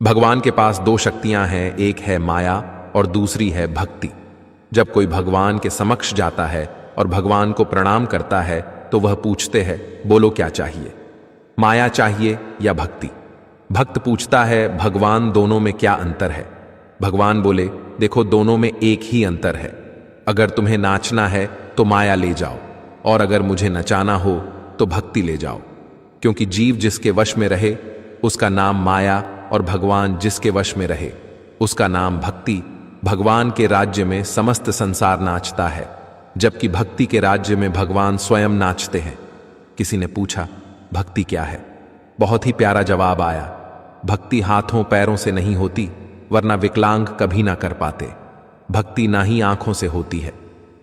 भगवान के पास दो शक्तियां हैं, एक है माया और दूसरी है भक्ति। जब कोई भगवान के समक्ष जाता है और भगवान को प्रणाम करता है तो वह पूछते हैं, बोलो क्या चाहिए, माया चाहिए या भक्ति। भक्त पूछता है, भगवान दोनों में क्या अंतर है। भगवान बोले, देखो दोनों में एक ही अंतर है। अगर तुम्हें नाचना है तो माया ले जाओ, और अगर मुझे नचाना हो तो भक्ति ले जाओ। क्योंकि जीव जिसके वश में रहे उसका नाम माया, और भगवान जिसके वश में रहे उसका नाम भक्ति। भगवान के राज्य में समस्त संसार नाचता है, जबकि भक्ति के राज्य में भगवान स्वयं नाचते हैं। किसी ने पूछा, भक्ति क्या है? बहुत ही प्यारा जवाब आया, भक्ति हाथों पैरों से नहीं होती, वरना विकलांग कभी ना कर पाते। भक्ति ना ही आंखों से होती है,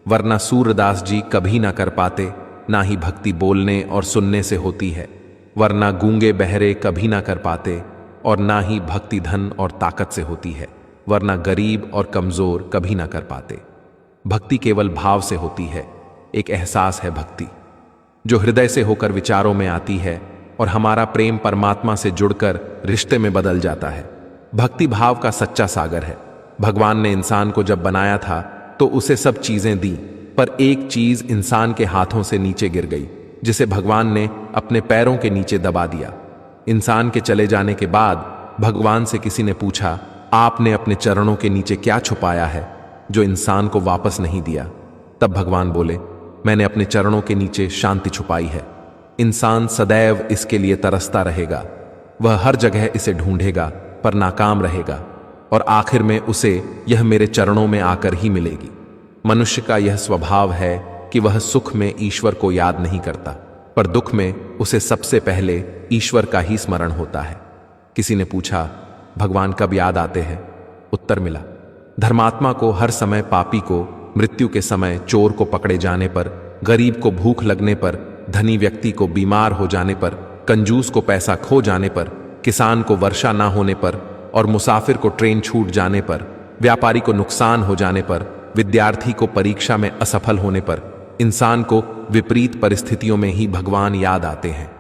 वरना सूरदास जी कभी ना कर पाते। ना ही भक्ति बोलने और सुनने से होती है, वरना गूंगे बहरे कभी ना कर पाते। और ना ही भक्ति धन और ताकत से होती है, वरना गरीब और कमजोर कभी ना कर पाते। भक्ति केवल भाव से होती है, एक एहसास है भक्ति, जो हृदय से होकर विचारों में आती है और हमारा प्रेम परमात्मा से जुड़कर रिश्ते में बदल जाता है। भक्ति भाव का सच्चा सागर है। भगवान ने इंसान को जब बनाया था तो उसे सब चीजें दी, पर एक चीज इंसान के हाथों से नीचे गिर गई, जिसे भगवान ने अपने पैरों के नीचे दबा दिया। इंसान के चले जाने के बाद भगवान से किसी ने पूछा, आपने अपने चरणों के नीचे क्या छुपाया है जो इंसान को वापस नहीं दिया? तब भगवान बोले, मैंने अपने चरणों के नीचे शांति छुपाई है। इंसान सदैव इसके लिए तरसता रहेगा, वह हर जगह इसे ढूंढेगा पर नाकाम रहेगा, और आखिर में उसे यह मेरे चरणों में आकर ही मिलेगी। मनुष्य का यह स्वभाव है कि वह सुख में ईश्वर को याद नहीं करता, पर दुख में उसे सबसे पहले ईश्वर का ही स्मरण होता है। किसी ने पूछा, भगवान कब याद आते हैं? उत्तर मिला, धर्मात्मा को हर समय, पापी को मृत्यु के समय, चोर को पकड़े जाने पर, गरीब को भूख लगने पर, धनी व्यक्ति को बीमार हो जाने पर, कंजूस को पैसा खो जाने पर, किसान को वर्षा ना होने पर, और मुसाफिर को ट्रेन छूट जाने पर, व्यापारी को नुकसान हो जाने पर, विद्यार्थी को परीक्षा में असफल होने पर, इंसान को विपरीत परिस्थितियों में ही भगवान याद आते हैं।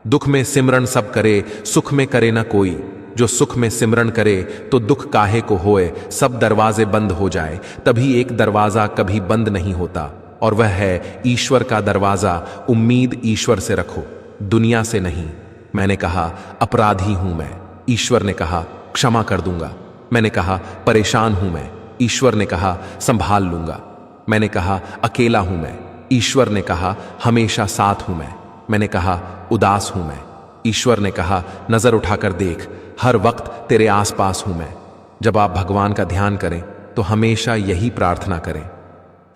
दुख में सिमरन सब करे, सुख में करे ना कोई। जो सुख में सिमरन करे तो दुख काहे को होए। सब दरवाजे बंद हो जाए, तभी एक दरवाजा कभी बंद नहीं होता, और वह है ईश्वर का दरवाजा। उम्मीद ईश्वर से रखो, दुनिया से नहीं। मैंने कहा, अपराधी हूं मैं। ईश्वर ने कहा, क्षमा कर दूंगा। मैंने कहा, परेशान हूं मैं। ईश्वर ने कहा, संभाल लूंगा। मैंने कहा, अकेला हूं मैं। ईश्वर ने कहा, हमेशा साथ हूं मैं। मैंने कहा, उदास हूं मैं। ईश्वर ने कहा, नजर उठाकर देख, हर वक्त तेरे आसपास हूं मैं। जब आप भगवान का ध्यान करें तो हमेशा यही प्रार्थना करें,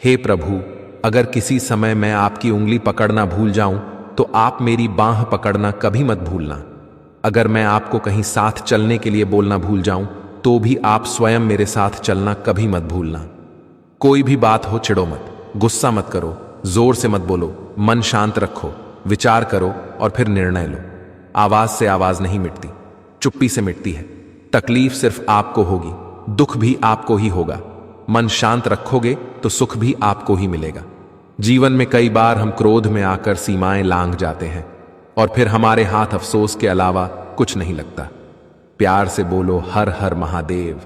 हे प्रभु, अगर किसी समय मैं आपकी उंगली पकड़ना भूल जाऊं तो आप मेरी बांह पकड़ना कभी मत भूलना। अगर मैं आपको कहीं साथ चलने के लिए बोलना भूल जाऊं तो भी आप स्वयं मेरे साथ चलना कभी मत भूलना। कोई भी बात हो, चिढ़ो मत, गुस्सा मत करो, जोर से मत बोलो, मन शांत रखो, विचार करो और फिर निर्णय लो। आवाज से आवाज नहीं मिटती, चुप्पी से मिटती है। तकलीफ सिर्फ आपको होगी, दुख भी आपको ही होगा। मन शांत रखोगे तो सुख भी आपको ही मिलेगा। जीवन में कई बार हम क्रोध में आकर सीमाएं लांघ जाते हैं, और फिर हमारे हाथ अफसोस के अलावा कुछ नहीं लगता। प्यार से बोलो, हर हर महादेव।